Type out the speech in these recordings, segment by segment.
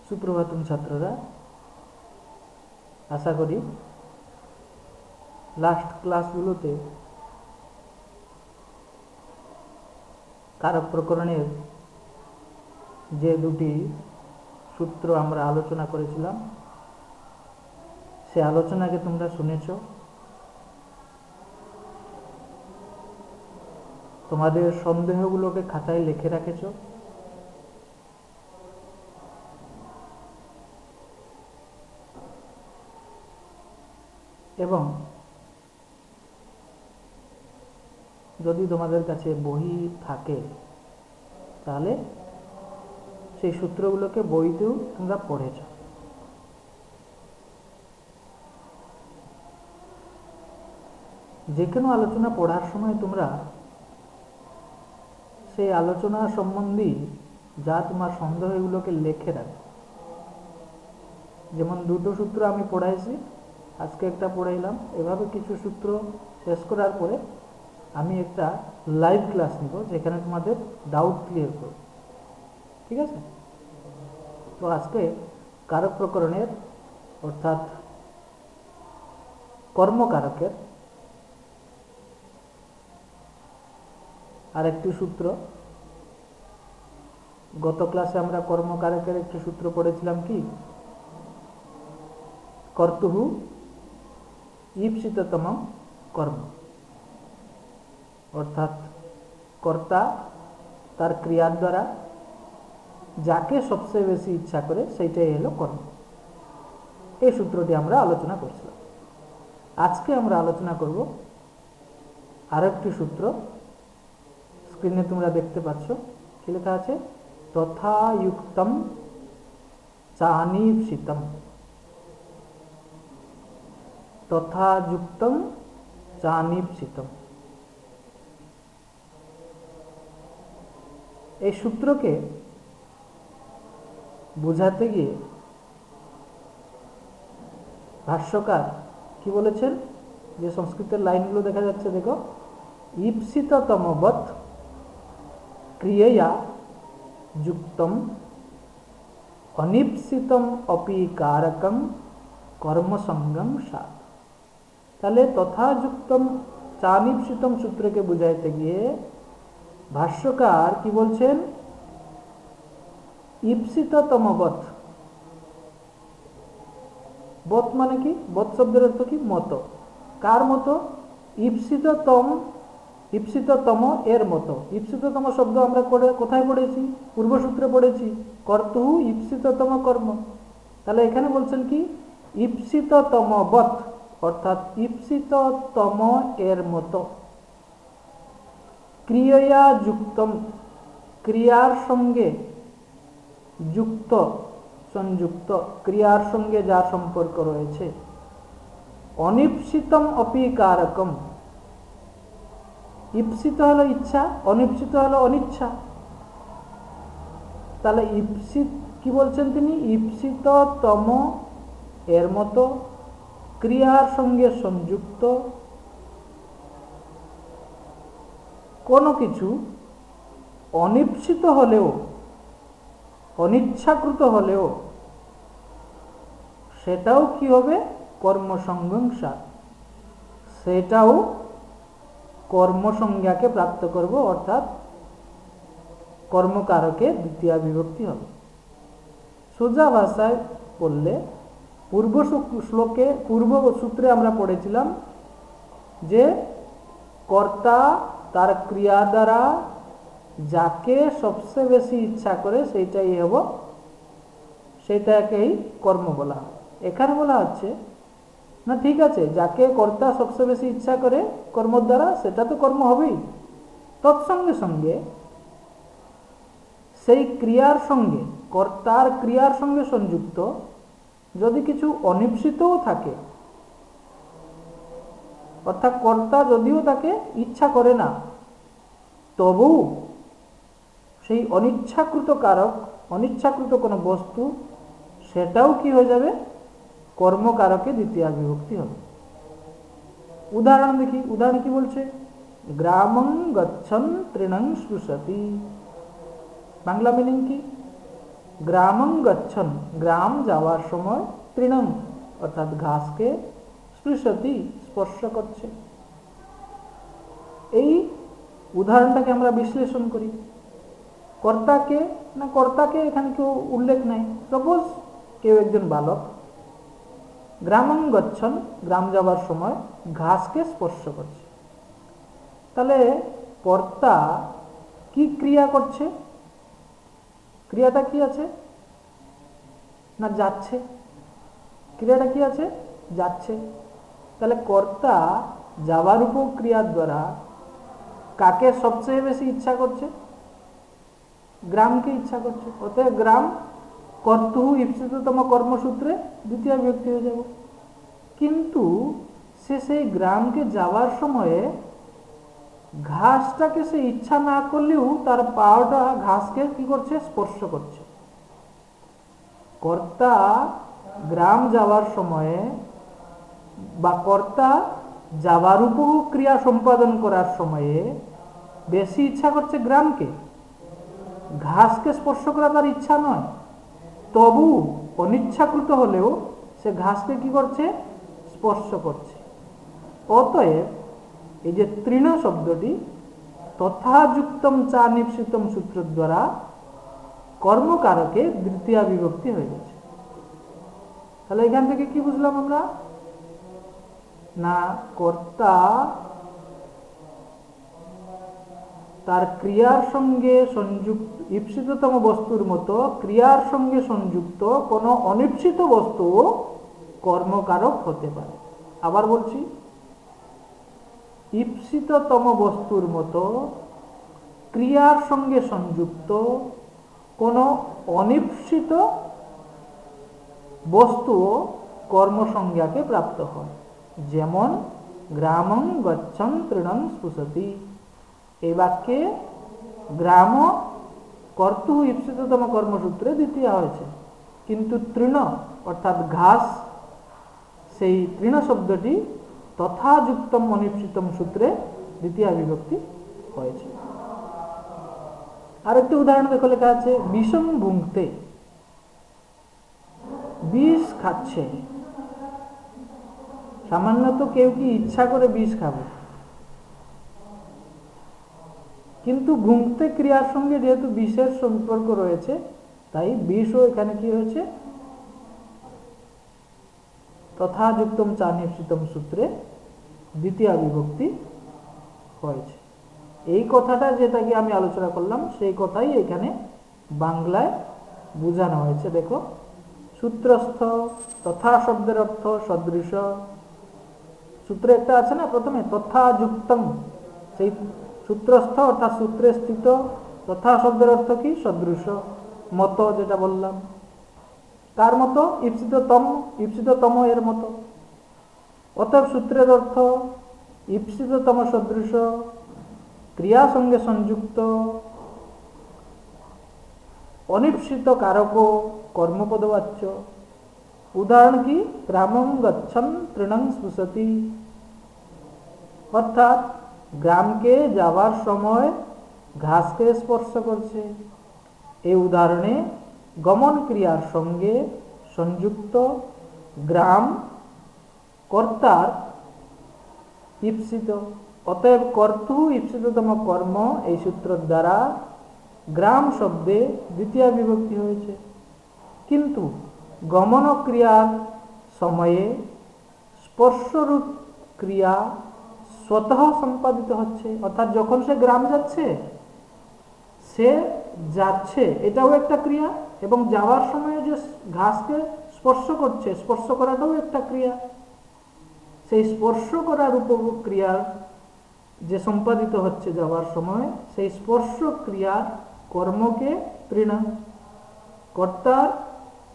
সুপ্রভাতম ছাত্ররা, আশা করি লাস্ট ক্লাসগুলোতে কারক প্রকরণের যে দুটি সূত্র আমরা আলোচনা করেছিলাম সে আলোচনাকে তোমরা শুনেছ। তোমাদের সন্দেহগুলোকে খাতায় লিখে রাখেছ। এবং যদি তোমাদের কাছে বই থাকে তাহলে সেই সূত্রগুলোকে বইতেও তোমরা পড়েছ। যে কোনো আলোচনা পড়ার সময় তোমরা সেই আলোচনা সম্বন্ধী যা তোমার সন্দেহ এগুলোকে লিখে রাখো। যেমন দুটো সূত্র আমি পড়াইছি, আজকে একটা পড়াইলাম। এভাবে কিছু সূত্র শেষ করার পরে আমি একটা লাইভ ক্লাস নিব যেখানে তোমাদের ডাউট ক্লিয়ার করব। ঠিক আছে? তো আজকে কারক প্রকরণের অর্থাৎ কর্মকারকের আরেকটি সূত্র। গত ক্লাসে আমরা কর্মকারকের একটি সূত্র পড়েছিলাম, কি? কর্তুহু ঈপ্সিততম কর্ম, অর্থাৎ কর্তা তার ক্রিয়ার দ্বারা যাকে সবচেয়ে বেশি ইচ্ছা করে সেইটাই হলো কর্ম। এই সূত্রটি আমরা আলোচনা করছিলাম। আজকে আমরা আলোচনা করব আরেকটি সূত্র। স্ক্রিনে তোমরা দেখতে পাচ্ছ কি লেখা আছে? তথাযুক্তম চানিপ্সিতম। তথাযুক্তম চানিপ্সিতম। এই সূত্রকে বোঝাতে গিয়ে ভাষ্যকার কি বলেছেন, যে সংস্কৃতের লাইনগুলো দেখা যাচ্ছে, দেখো। ঈপ্সিততমবৎ ক্রিয়য়া যুক্তম অনিপ্সিতম অপি কারকম কর্মসঙ্গম সাত। তাহলে তথাযুক্তম চানিপ্সিতম সূত্রকে বুঝাইতে গিয়ে ভাষ্যকার কি বলছেন? ঈপ্সিততমবৎ। বৎ মানে কি? বৎ শব্দের অর্থ কি? মতো। কার মতো? ঈপ্সিততম, ঈপ্সিততম এর মতো। ঈপ্সিততম শব্দ আমরা কোথায় পড়েছি? পূর্বসূত্রে পড়েছি, কর্তুহু ঈপ্সিততম কর্ম। তাহলে এখানে বলছেন কি? ঈপ্সিততমবৎ, অর্থাৎ ঈপ্সিততম এর মতো। ক্রিয়া যুক্তম, ক্রিয়ার সঙ্গে যুক্ত, সংযুক্ত, ক্রিয়ার সঙ্গে যার সম্পর্ক রয়েছে। অনিপ্সিতম অপি কারকম। ঈপ্সিত হলো ইচ্ছা, অনিপ্সিত হলো অনিচ্ছা। তাহলে ঈপ্সিত কি বলছেন তিনি? ঈপ্সিততম এর মতো, ক্রিয়ার সঙ্গে সংযুক্ত। কোনো কিছু অনিপ্সিত হলেও, অনিচ্ছাকৃত হলেও সেটাও কি হবে? কর্মসংজ্ঞা। সেটাও কর্মসংজ্ঞাকে প্রাপ্ত করব, অর্থাৎ কর্মকারকের দ্বিতীয়া বিভক্তি হবে। সোজা ভাষায় বললে, পূর্ব সূত্রে আমরা পড়েছিলাম যে কর্তা তার ক্রিয়া দ্বারা যাকে সবচেয়ে বেশি ইচ্ছা করে সেইটাই হব, সেটাকেই কর্ম বলা হয়। এখানে বলা হচ্ছে না, ঠিক আছে, যাকে কর্তা সবচেয়ে বেশি ইচ্ছা করে কর্ম দ্বারা, সেটা তো কর্ম হবেই। তৎসঙ্গে সঙ্গে সেই ক্রিয়ার সঙ্গে, কর্তার ক্রিয়ার সঙ্গে সংযুক্ত যদি কিছু অনিপ্সিতও থাকে, অর্থাৎ কর্তা যদিও তাকে ইচ্ছা করে না, তবু সেই অনিচ্ছাকৃত কারক, অনিচ্ছাকৃত কোনো বস্তু, সেটাও কি হয়ে যাবে? কর্মকারকে দ্বিতীয়া বিভক্তি হবে। উদাহরণ দেখি। উদাহরণ কি বলছে? গ্রামং গচ্ছন তৃণং স্পৃশতি। বাংলা মিনিং কি? গ্রামং গচ্ছন, গ্রাম যাওয়ার সময়, তৃণং অর্থাৎ ঘাসকে, স্পৃশতি স্পর্শ করছে। এই উদাহরণটাকে আমরা বিশ্লেষণ করি। কর্তাকে না, কর্তাকে এখানে কেউ উল্লেখ নাই। সাপোজ কেউ একজন বালক গ্রামং গচ্ছন, গ্রাম যাওয়ার সময় ঘাসকে স্পর্শ করছে। তাহলে কর্তা কি ক্রিয়া করছে? ক্রিয়াটা কি আছে না যাচ্ছে, ক্রিয়াটা কি আছে? যাচ্ছে। তাহলে কর্তা যাওয়ার উপক্রিয়ার দ্বারা কাকে সবচেয়ে বেশি ইচ্ছা করছে? গ্রামকে ইচ্ছা করছে। অতএব গ্রাম কর্তু ঈপ্সিততম কর্মসূত্রে দ্বিতীয় বিভক্তি হয়ে যাব। কিন্তু সে সেই গ্রামকে যাওয়ার সময়ে ঘাসটাকে সে ইচ্ছা না করলেও তার পাওটা ঘাসকে কি করছে? স্পর্শ করছে। কর্তা গ্রাম যাওয়ার সময়ে বা কর্তা যাওয়ার উপক্রিয়া সম্পাদন করার সময়ে বেশি ইচ্ছা করছে গ্রামকে, ঘাসকে স্পর্শ করা তার ইচ্ছা নয়। তবু অনিচ্ছাকৃত হলেও সে ঘাসকে কি করছে? স্পর্শ করছে। অতএব এই যে তৃণ শব্দটি তথাযুক্তম চা নিপসিতম সূত্র দ্বারা কর্মকারকে দ্বিতীয় বিভক্তি হয়ে গেছে। তাহলে এখান থেকে কি বুঝলাম আমরা? না, কর্তা তার ক্রিয়ার সঙ্গে সংযুক্ত ঈপ্সিততম বস্তুর মতো ক্রিয়ার সঙ্গে সংযুক্ত কোনো অনিপ্সিত বস্তু কর্মকারক হতে পারে। আবার বলছি, ঈপ্সিততম বস্তুর মতো ক্রিয়ার সঙ্গে সংযুক্ত কোনো অনিপ্সিত বস্তু কর্মসংজ্ঞাকে প্রাপ্ত হয়। যেমন গ্রামং গচ্ছন তৃণং স্পৃশতি, এই বাক্যে গ্রাম কর্তু ঈপ্সিততম কর্মসূত্রে দ্বিতীয় হয়েছে, কিন্তু তৃণ অর্থাৎ ঘাস, সেই তৃণ শব্দটি তথাযুক্তম অনিপ্সিতম সূত্রে দ্বিতীয় বিভক্তি হয়েছে। আরেকটি উদাহরণ দেখো, লেখা আছে বিষম ভুঙ্কতে, বিষ খাচ্ছে। সামান্যত কেউ কি ইচ্ছা করে বিষ খাবে? কিন্তু ভুঙ্কতে ক্রিয়ার সঙ্গে যেহেতু বিষের সম্পর্ক রয়েছে, তাই বিষও এখানে কি হয়েছে? তথাযুক্তম চা নিপসিতম সূত্রে দ্বিতীয় বিভক্তি হয়েছে। এই কথাটা যেটাকে আমি আলোচনা করলাম সেই কথাই এখানে বাংলায় বোঝানো হয়েছে। দেখো, সূত্রস্থ তথা শব্দের অর্থ সদৃশ। সূত্রে একটা আছে না প্রথমে তথাযুক্তম, সেই সূত্রস্থ অর্থাৎ সূত্রে স্থিত। তথা শব্দের অর্থ কি? সদৃশ, মতো, যেটা বললাম। কার মতো? ঈপ্সিততম, ঈপ্সিততম এর মতো। অতএব সূত্রের অর্থ ঈপ্সিততম সদৃশ, ক্রিয়া সঙ্গে সংযুক্ত, অনিপ্সিত কারক, কর্মপদবাচ্য। উদাহরণ কি? গ্রামং গচ্ছন তৃণং স্পৃশতি, অর্থাৎ গ্রামকে যাওয়ার সময় ঘাসকে স্পর্শ করছে। এই উদাহরণে গমন ক্রিয়ার সঙ্গে সংযুক্ত গ্রাম কর্তার ঈপ্সিত। অতএব কর্তু ঈপ্সিততম কর্ম এই সূত্র দ্বারা গ্রাম শব্দে দ্বিতীয় বিভক্তি হয়েছে। কিন্তু গমন ক্রিয়ার সময়ে স্পর্শরূপ ক্রিয়া স্বতঃ সম্পাদিত হচ্ছে, অর্থাৎ যখন সে গ্রাম যাচ্ছে, সে যাচ্ছে এটাও একটা ক্রিয়া, এবং যাওয়ার সময় যে ঘাসকে স্পর্শ করছে, স্পর্শ করাটাও একটা ক্রিয়া। সেই স্পর্শ করার উপক্রিয়ার যে সম্পাদিত হচ্ছে যাওয়ার সময়, সেই স্পর্শ ক্রিয়ার কর্মকে তৃণ। কর্তার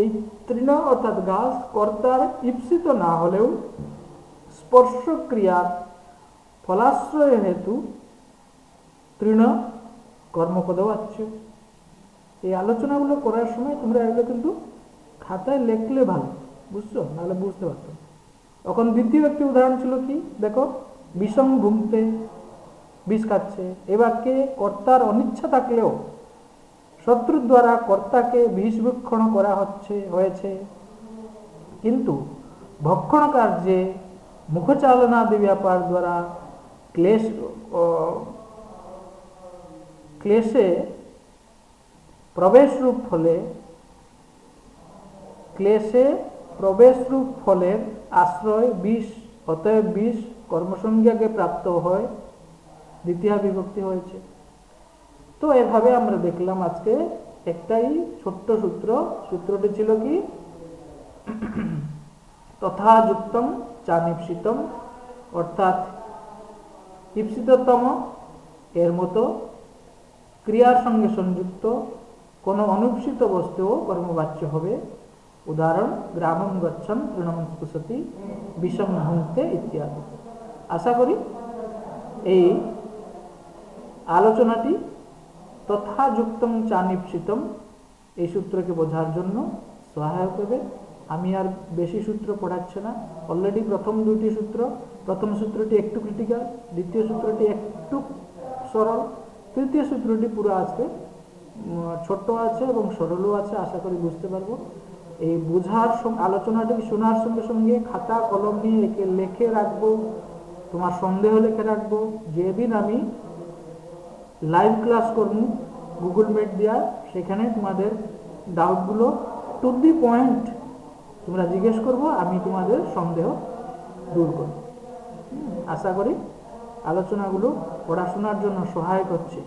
এই তৃণ অর্থাৎ ঘাস কর্তার ঈপ্সিত না হলেও স্পর্শ ক্রিয়ার ফলাশ্রয় হেতু তৃণ কর্মপদবাচ্য। এই আলোচনাগুলো করার সময় তোমরা এগুলো কিন্তু খাতায় লেখলে ভালো, বুঝছো? নাহলে বুঝতে পারতো। এখন দ্বিতীয় একটি উদাহরণ ছিল কি? দেখো, বিষম ভুঙ্কতে, বিষ খাচ্ছে। এ বাক্যে কর্তার অনিচ্ছা থাকলেও শত্রু দ্বারা কর্তাকে বিষভক্ষণ করা হয়েছে, কিন্তু ভক্ষণ কার্যে মুখচালনাদি ব্যাপার দ্বারা ক্লেশে প্রবেশরূপ ফলের আশ্রয় বিষ, অতএব বিষ কর্মসংজ্ঞাকে প্রাপ্ত হয়, দ্বিতীয় বিভক্তি হয়েছে। তো এভাবে আমরা দেখলাম আজকে একটাই ছোট্ট সূত্রটি ছিল কি, তথা যুক্তম চানিপসিতম, অর্থাৎ ঈপ্সিততম এর মতো ক্রিয়ার সঙ্গে সংযুক্ত কোনো অনুপসিত বস্তুও কর্মবাচ্য হবে। উদাহরণ গ্রামম গচ্ছন তৃণম স্পৃশতি বিষম ভুঙ্ক্তে ইত্যাদি। আশা করি এই আলোচনাটি তথা যুক্তম চানিপসিতম এই সূত্রকে বোঝার জন্য সহায়ক হবে। আমি আর বেশি সূত্র পড়াচ্ছি না, অলরেডি প্রথম দুটি সূত্র, প্রথম সূত্রটি একটু ক্রিটিক্যাল, দ্বিতীয় সূত্রটি একটু সরল, তৃতীয় সূত্রটি পুরো আজকে ছোট্ট আছে এবং সরলও আছে, আশা করি বুঝতে পারবো। এই বোঝার আলোচনাটি শোনার সঙ্গে সঙ্গে খাতা কলম নিয়ে লিখে রাখবো, তোমার সন্দেহ লিখে রাখবো। যেদিন আমি লাইভ ক্লাস করবো গুগল মিট দেওয়া, সেখানে তোমাদের ডাউটগুলো টু দি পয়েন্ট তোমরা জিজ্ঞেস করবো, আমি তোমাদের সন্দেহ দূর করব। আশা করি আলোচনাগুলো পড়াশোনার জন্য সহায়ক হচ্ছে।